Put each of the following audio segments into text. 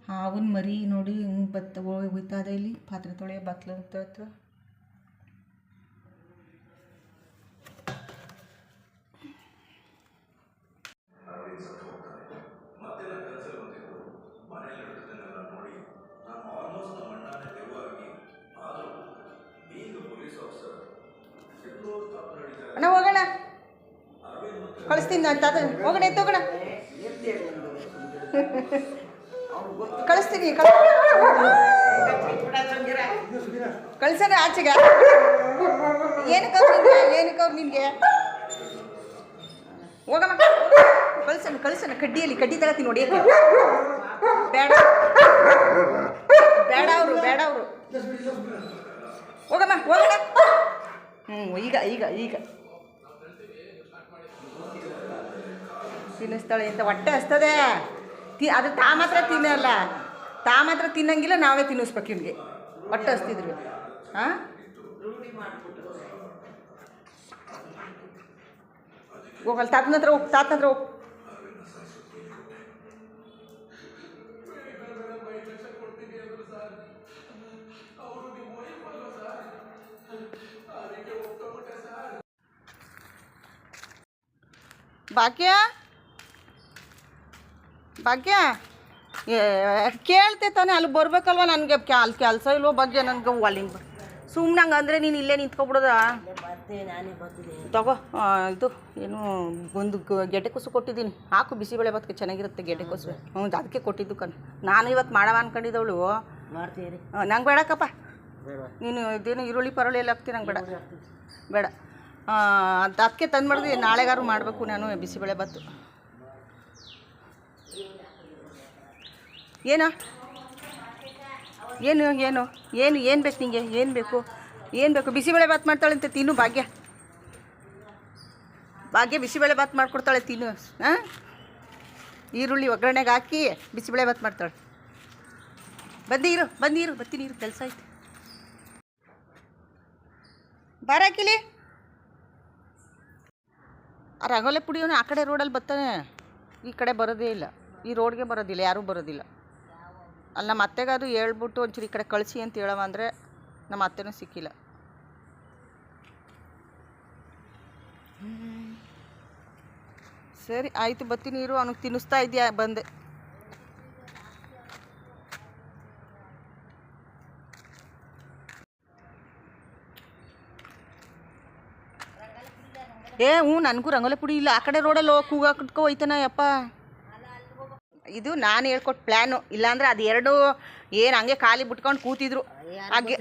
ಹಾವಿನ ಮರಿ ನೋಡಿ ಹಿಂಗೆ ಹೋಯ್ತದ ಇಲ್ಲಿ ಪಾತ್ರೆ ತೊಳೆಯೋ ಬತ್ಲು ಅಂತ. ಅಣ್ಣ ಹೋಗೋಣ, ಕಳಿಸ್ತೀನಿ ಅಂತ ಹೋಗೋಣ, ಎತ್ತೋಗೋಣ, ಕಳಿಸ್ತೀನಿ, ಕಳ್ಸೋಣ ಆಚೆಗೆ. ಏನಕ್ಕವ್ರು ನಿನಗೆ ಹೋಗಮ್ಮ, ಕಳ್ಸೋಣ ಕಡ್ಡಿ ತಗೋತೀನಿ ಹೊಡಿಯೋಕ್ಕೆ. ಬೇಡ ಅವರು ಹೋಗಮ್ಮ, ಹೋಗೋಣ. ಈಗ ತಿನ್ನಿಸ್ತಾಳೆ ಅಂತ ಹೊಟ್ಟೆ ಹಸ್ತದೆ. ಅದು ಮಾತ್ರ ತಿನ್ನಲ್ಲ, ಮಾತ್ರ ತಿನ್ನಂಗಿಲ್ಲ, ನಾವೇ ತಿನ್ನಿಸ್ಬೇಕು ಇವ್ನಿಗೆ. ಹೊಟ್ಟೆ ಹಸ್ತಿದ್ರು. ಹಾಂ, ಹೋಗಲ್ಲ, ತಾತನ ಹತ್ರ ಹೋಗಿ. ಭಾಗ್ಯ ಕೇಳ್ತೆ ತಾನೆ, ಅಲ್ಲಿ ಬರ್ಬೇಕಲ್ವ ನನಗೆ. ಅಲ್ಲಿ ಕೆಲಸ ಇಲ್ವೋ ಭಾಗ್ಯ ನನಗೆ ಅಲ್ಲಿಂದ ಸುಮ್ಮನೆ ಹಂಗೆ ಅಂದರೆ ನೀನು ಇಲ್ಲೇ ನಿಂತ್ಕೊಬಿಡೋದ. ತಗೋ, ಇದು ಏನು ಒಂದು ಗೆಡ್ಡೆಕೋಸು ಕೊಟ್ಟಿದ್ದೀನಿ, ಹಾಕು ಬಿಸಿಬೇಳೆ ಭಾತ್ಗೆ ಚೆನ್ನಾಗಿರುತ್ತೆ ಗೆಡ್ಡೆಕೋಸು. ಅದಕ್ಕೆ ಕೊಟ್ಟಿದ್ದು ನಾನು ಇವತ್ತು ಮಾಡವ ಅನ್ಕೊಂಡಿದ್ದವಳು. ನಂಗೆ ಬೇಡಕ್ಕಪ್ಪ, ನೀನು ಇದೇನು ಈರುಳ್ಳಿ ಪರಳಿ ಎಲ್ಲ ಹಾಕ್ತೀನಿ, ನಂಗೆ ಬೇಡ. ಅದಕ್ಕೆ ತಂದು ಮಾಡಿದ್ವಿ, ನಾಳೆಗಾರು ಮಾಡಬೇಕು ನಾನು ಬಿಸಿಬೇಳೆ ಭಾತು. ಏನು ಬೇಕು ನಿಂಗೆ? ಏನು ಬೇಕು? ಬಿಸಿಬೇಳೆ ಭಾತ್ ಮಾಡ್ತಾಳೆ ಅಂತ ತಿನ್ನು ಭಾಗ್ಯ ಬಿಸಿಬೇಳೆ ಭಾತ್ ಮಾಡಿಕೊಡ್ತಾಳೆ, ತಿನ್ನು. ಹಾಂ, ಈರುಳ್ಳಿ ಒಗ್ಗರಣೆಗೆ ಹಾಕಿ ಬಿಸಿಬೇಳೆ ಭಾತ್ ಮಾಡ್ತಾಳೆ. ಬರ್ತೀನಿ, ಕೆಲಸ ಐತೆ. ಬಾರಾಕಿಲಿ ಆ ರಂಗೋಲೆ ಪುಡಿಯವನು ಆ ಕಡೆ ರೋಡಲ್ಲಿ ಬರ್ತಾನೆ, ಈ ಕಡೆ ಬರೋದೇ ಇಲ್ಲ, ಈ ರೋಡ್ಗೆ ಬರೋದಿಲ್ಲ, ಯಾರೂ ಬರೋದಿಲ್ಲ. ಅಲ್ಲಿ ನಮ್ಮ ಅತ್ತೆಗಾದ್ರು ಹೇಳ್ಬಿಟ್ಟು ಒಂಚೂರು ಈ ಕಡೆ ಕಳಿಸಿ ಅಂತ ಹೇಳವ ಅಂದರೆ ನಮ್ಮ ಅತ್ತೆನೂ ಸಿಕ್ಕಿಲ್ಲ. ಸರಿ ಆಯಿತು, ಬರ್ತೀನಿ ಇರು. ಅವನಿಗೆ ತಿನ್ನಿಸ್ತಾ ಇದೆಯಾ? ಬಂದೆ. ನನಗೂ ರಂಗೋಲಿ ಪುಡಿ ಇಲ್ಲ. ಆ ಕಡೆ ರೋಡಲ್ಲಿ ಕೂಗಾಕಟ್ಕೊ ಹೋಯ್ತಾನ ಯಪ್ಪ. ಇದು ನಾನು ಹೇಳ್ಕೊಟ್ಟು ಪ್ಲ್ಯಾನು, ಇಲ್ಲಾಂದರೆ ಅದು ಎರಡು ಏನು ಹಂಗೆ ಖಾಲಿ ಬಿಟ್ಕೊಂಡು ಕೂತಿದ್ರು. ಹಾಗೆ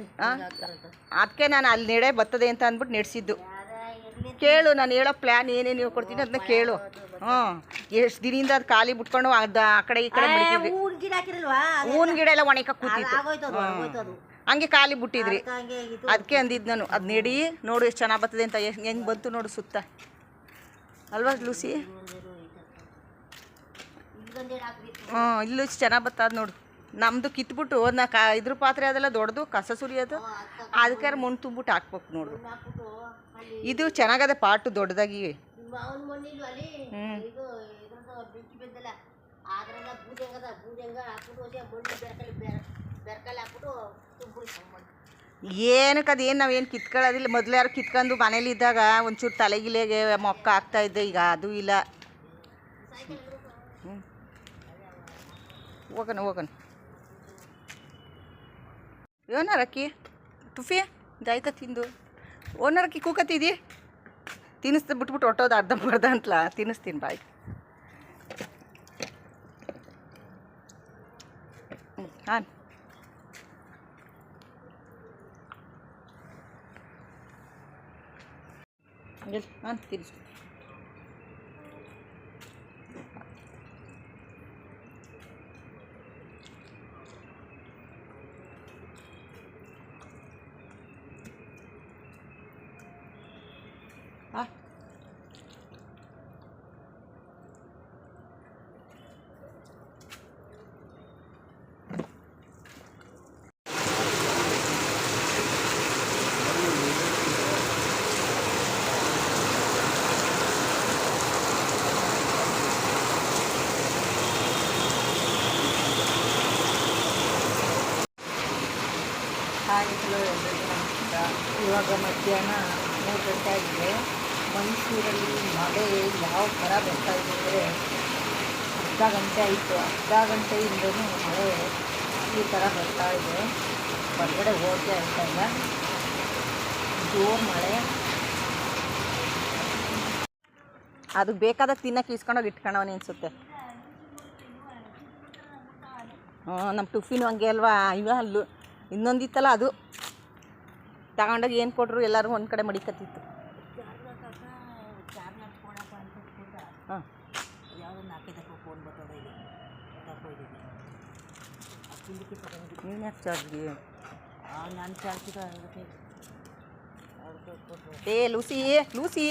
ಅದಕ್ಕೆ ನಾನು ಅಲ್ಲಿ ನೆಡೆ ಬರ್ತದೆ ಅಂತ ಅಂದ್ಬಿಟ್ಟು ನಡೆಸಿದ್ದು. ಕೇಳು, ನಾನು ಹೇಳೋ ಪ್ಲ್ಯಾನ್ ಏನೇನು ಹೇಳ್ಕೊಡ್ತೀನಿ ಅದನ್ನ ಕೇಳು. ಎಷ್ಟು ದಿನದಿಂದ ಅದು ಖಾಲಿ ಬಿಟ್ಕೊಂಡು ಅದು ಆ ಕಡೆ ಈ ಕಡೆ ಬಿಡ್ತಿದ್ವಿ. ಹೂವಿನ ಗಿಡ ಎಲ್ಲ ಒಣಕ ಕೂತಿತ್ತು, ಹಂಗೆ ಖಾಲಿ ಬಿಟ್ಟಿದ್ರಿ. ಅದಕ್ಕೆ ಅಂದಿದ್ದು ನಾನು, ಅದು ನೆಡಿ ನೋಡು ಎಷ್ಟು ಚೆನ್ನಾಗಿ ಬರ್ತದೆ ಅಂತ. ಹೆಂಗೆ ಬಂತು ನೋಡು ಸುತ್ತ, ಅಲ್ವಾ ಲೂಸಿ? ಇಲ್ಲೂ ಚೆನ್ನಾಗಿ ಬರ್ತದೆ ನೋಡು. ನಮ್ಮದು ಕಿತ್ಬಿಟ್ಟು ಇದ್ರ ಪಾತ್ರೆ ಅದೆಲ್ಲ ದೊಡ್ಡದು ಕಸ ಸುರಿಯೋದು, ಅದಕ್ಕೆ ಮಣ್ಣು ತುಂಬಿಟ್ಟು ಹಾಕ್ಬೇಕು ನೋಡು. ಇದು ಚೆನ್ನಾಗದೆ ಪಾಟು ದೊಡ್ಡದಾಗಿ. ಏನಕ್ಕೆ ಅದೇನು ನಾವೇನು ಕಿತ್ಕೊಳ್ಳೋದಿಲ್ಲ. ಮೊದಲು ಯಾರು ಕಿತ್ಕೊಂಡು ಮನೇಲಿ ಇದ್ದಾಗ ಒಂಚೂರು ತಲೆಗಿಲೆಗೆ ಮೊಕ್ಕ ಆಗ್ತಾಯಿದ್ದೆ, ಈಗ ಅದು ಇಲ್ಲ. ಹೋಗೋಣ. ಏನರಕ್ಕಿ ತುಫಿ ಜಾಯ್ತಾ ತಿಂದು ಓನರಕ್ಕಿ ಕೂಕತ್ತಿದಿ, ತಿನ್ನಿಸ್ತಾ ಬಿಟ್ಬಿಟ್ಟು ಹೊಟ್ಟೋದು ಅರ್ಧಂಬರ್ಧ ಅಂತಲ. ತಿನ್ನಿಸ್ತೀನಿ ಬಾಯ್. ಹಾಂ, ತಿನ್ನಿಸ್ತೀನಿ. ಹಾಂ, ಹಲೋ ಎಲ್ಲರಿಗೂ ನಮಸ್ಕಾರ. ಇವಾಗ ಮಧ್ಯಾಹ್ನ 3 ಗಂಟೆ ಆಗಿದೆ. ಮೈಸೂರಲ್ಲಿ ಮಳೆ ಯಾವ ಥರ ಬರ್ತಾ ಇದೆ ಅಂದರೆ ಅರ್ಧ ಗಂಟೆ ಆಯಿತು. ಅರ್ಧ ಗಂಟೆಯಿಂದಲೂ ಮಳೆ ಈ ಥರ ಬರ್ತಾ ಇದೆ. ಹೊರಗಡೆ ಹೋಗಕ್ಕೆ ಆಗ್ತಾ ಇಲ್ಲ, ಜೋರು ಮಳೆ. ಅದಕ್ಕೆ ಬೇಕಾದ ತಿನ್ನಕ್ಕೆ ಇಸ್ಕೊಂಡೋಗಿ ಇಟ್ಕೊಂಡವನಿ ಅನಿಸುತ್ತೆ. ನಮ್ಮ ಟಿಫಿನು ಹಂಗೆ ಅಲ್ವಾ. ಈಗ ಅಲ್ಲೂ ಇನ್ನೊಂದಿತ್ತಲ್ಲ, ಅದು ತಗೊಂಡೋಗಿ ಏನು ಕೊಟ್ಟರು ಎಲ್ಲರೂ ಒಂದು ಕಡೆ ಮಡಿಕತ್ತಿತ್ತು. ಹಾಂ, ನೀನು ಯಾಕೆ ಚಾರ್ಜ್ಗೆ? ನಾನು ಚಾರ್ಜ್ ಏ ಲೂಸಿ ಲೂಸಿ,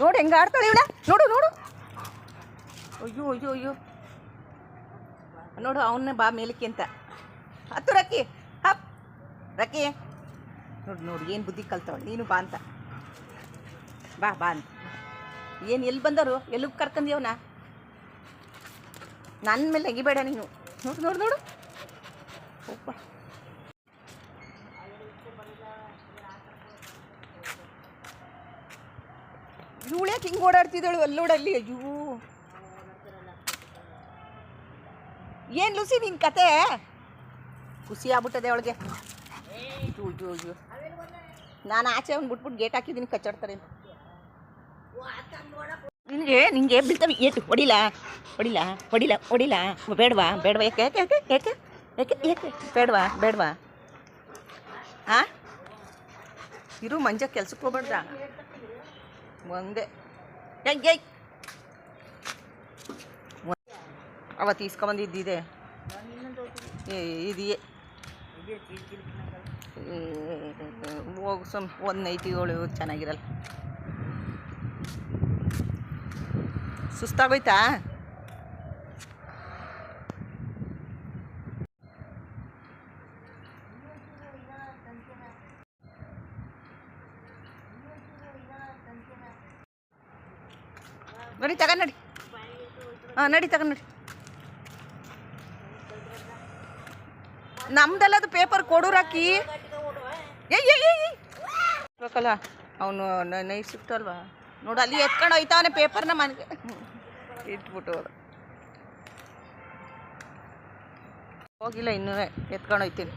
ನೋಡು ಹೆಂಗೆ ಆಡ್ತಾಳೆ ಇವಳ. ನೋಡು ನೋಡು, ಅಯ್ಯೋ ಅಯ್ಯೋ ಅಯ್ಯೋ, ನೋಡು ಅವನ್ನೇ ಬಾ ಮೇಲಕ್ಕೆ ಅಂತ. ಹತ್ತು ರಕ್ಕಿ, ಹಪ್ ರಕ್ಕಿ, ನೋಡು ನೋಡು ಏನು ಬುದ್ಧಿ ಕಲ್ತವಳು. ನೀನು ಬಾ ಅಂತ, ಬಾ ಬಾ ಅಂತ. ಏನು ಎಲ್ಲಿ ಬಂದರು, ಎಲ್ಲಿಗೆ ಕರ್ಕೊಂಡ್ಯವನ? ನನ್ನ ಮೇಲೆ ತೆಗಿಬೇಡ ನೀನು. ನೋಡು ನೋಡು ನೋಡು, ಒಪ್ಪ. ಇವಳು ಯಾಕೆ ಹಿಂಗೆ ಓಡಾಡ್ತಿದ್ದಳು ಅಲ್ಲೋಡಲ್ಲಿ? ಅಯ್ಯೋ, ಏನು ಲೂಸಿ ನಿನ್ನ ಕತೆ? ಖುಷಿ ಆಗ್ಬಿಟ್ಟದೆ ಅವಳಿಗೆ. ಅಯ್ಯೋ ಅಯ್ಯೋ ಅಯ್ಯೋ, ನಾನು ಆಚೆ ಅವ್ನು ಬಿಟ್ಬಿಟ್ಟು ಗೇಟ್ ಹಾಕಿದ್ದೀನಿ, ಕಚ್ಚಾಡ್ತಾರೆ ಅಂತ. ನಿನಗೆ ಬೀಳ್ತವೆ ಏಟು. ಹೊಡಿಲ್ಲ ಹೊಡಿಲ್ಲ ಹೊಡಿಲ್ಲ ಹೊಡಿಲ್ಲ, ಬೇಡವಾ ಬೇಡವಾ, ಯಾಕೆ ಯಾಕೆ ಯಾಕೆ ಯಾಕೆ ಯಾಕೆ ಯಾಕೆ ಬೇಡವಾ ಬೇಡವಾ? ಹಾಂ, ಇರು ಮಂಜ, ಕೆಲ್ಸಕ್ಕೆ ಹೋಗ್ಬೇಡ್ದ ಒಂದೇ. ಏಯ್ ಅವತ್ತು ಈಸ್ಕೊಂಬಂದಿದ್ದಿದೆ ಇದೆಯೇ ಹೋಗು ಸುಮ್. ಒಂದು ನೈಟಿಗಳು ಚೆನ್ನಾಗಿರಲ್ಲ. ಸುಸ್ತಾಗೋಯ್ತಾ? ನಡಿ ತಗೊಂಡು ನಡಿ. ಹಾಂ ನಡಿ ತಗೊಂಡು ನಡಿ. ನಮ್ದಲ್ಲದು ಪೇಪರ್ ಕೊಡೋರಾಕಿ. ಬೇಕಲ್ಲ ಅವನು ನೈ ಸಿಕ್ತಲ್ವಾ. ನೋಡು ಅಲ್ಲಿ ಎತ್ಕೊಂಡು ಹೋಯ್ತಾವನೆ ಪೇಪರ್ನ ಮನೆಗೆ ಇಟ್ಬಿಟ್ಟು. ಹೋಗಿಲ್ಲ ಇನ್ನೂ, ಎತ್ಕೊಂಡು ಹೋಯ್ತೀನಿ.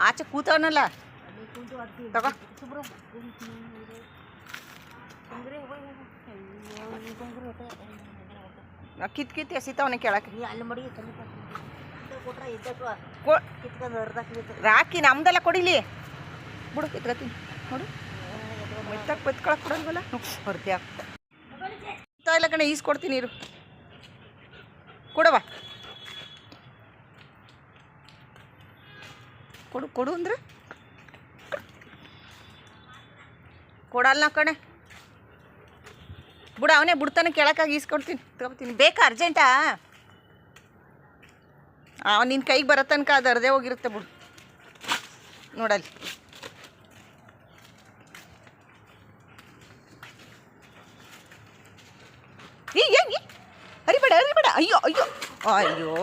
ಆಚೆ ಕೂತವನಲ್ಲ, ತಗೋ. ಕಿತ್ ಕಿತ್ ಎಸಿತಾವನೆ ಕೆಳಕ್ಕೆ. ರಾಕಿ ನಮ್ದೆಲ್ಲ ಕೊಡಿಲಿ ಬಿಡು, ಎತ್ಕೊತೀನಿ ನೋಡು. ಮೆತ್ತಕ್ಕೆ ಬೆತ್ಕೊಳಕ್ಕೆ ಕೊಡಲ್ವಲ್ಲ, ಹೊರತೆ ಆಗ್ತಾ ಇಲ್ಲ ಕಣೆ. ಈಸ್ಕೊಡ್ತೀನಿ ಇರು, ಕೊಡವಾ, ಕೊಡು ಕೊಡು ಅಂದ್ರೆ ಕೊಡಲ್ಲ ಕಣೆ. ಬಿಡು, ಅವನೇ ಬಿಡ್ತಾನೆ ಕೆಳಕಾಗಿ. ಈಸ್ಕೊಡ್ತೀನಿ, ತಗೋತೀನಿ. ಬೇಕಾ ಅರ್ಜೆಂಟಾ? ನಿನ್ನ ಕೈಗೆ ಬರೋ ತನಕ ಅದು ಅರ್ಧೇ ಹೋಗಿರುತ್ತೆ ಬಿಡು. ನೋಡಲ್ಲಿ, ಈ ಹರಿಬೇಡ ಹರಿಬೇಡ. ಅಯ್ಯೋ ಅಯ್ಯೋ ಅಯ್ಯೋ,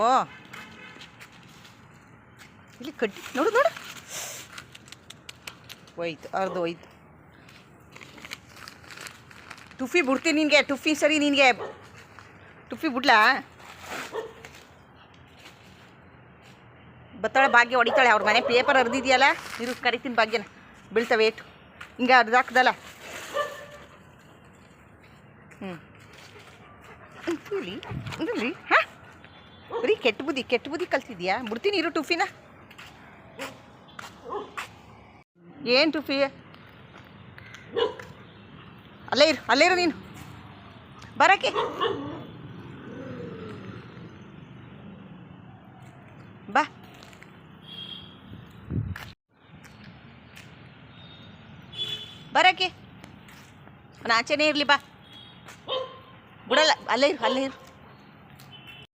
ಇಲ್ಲಿ ಕಡ್ಡಿ ನೋಡು ನೋಡು, ಹೋಯ್ತು, ಅರ್ಧ ಹೋಯ್ತು. ಟುಫಿ ಬಿಡ್ತೀನಿ ನಿನಗೆ. ಟುಫಿ ಸರಿ, ನಿನಗೆ ಟುಫಿ ಬಿಡ್ಲಾ? ಬತ್ತಾಳೆ ಭಾಗ್ಯ, ಹೊಡಿತಾಳೆ. ಅವ್ರ ಮನೆ ಪೇಪರ್ ಹರಿದಿದೆಯಲ್ಲ, ಇರು ಕರಿತೀನಿ ಭಾಗ್ಯನ. ಬೀಳ್ತವೆ ಏಟು, ಹಿಂಗೆ ಅರ್ಧ ಹಾಕ್ದಲ್ಲ. ಇಲ್ಲಿ ಇಲ್ಲಿ ಹಾಂ, ಬರೀ ಕೆಟ್ಟ ಬುದ್ಧಿ ಕಲ್ತಿದ್ಯಾ? ಬಿಡ್ತೀನಿ ಇರು ಟುಫಿನ. ಏನು ಟುಫಿ? ಅಲ್ಲೇ ಇರು ನೀನು. ಬರಕ್ಕೆ ಬಾ. ಬರಕ್ಕೆ ನಾನು ಆಚೆನೇ ಇರಲಿ, ಬಾ. ಬಿಡಲ್ಲ, ಅಲ್ಲೇ ಇರು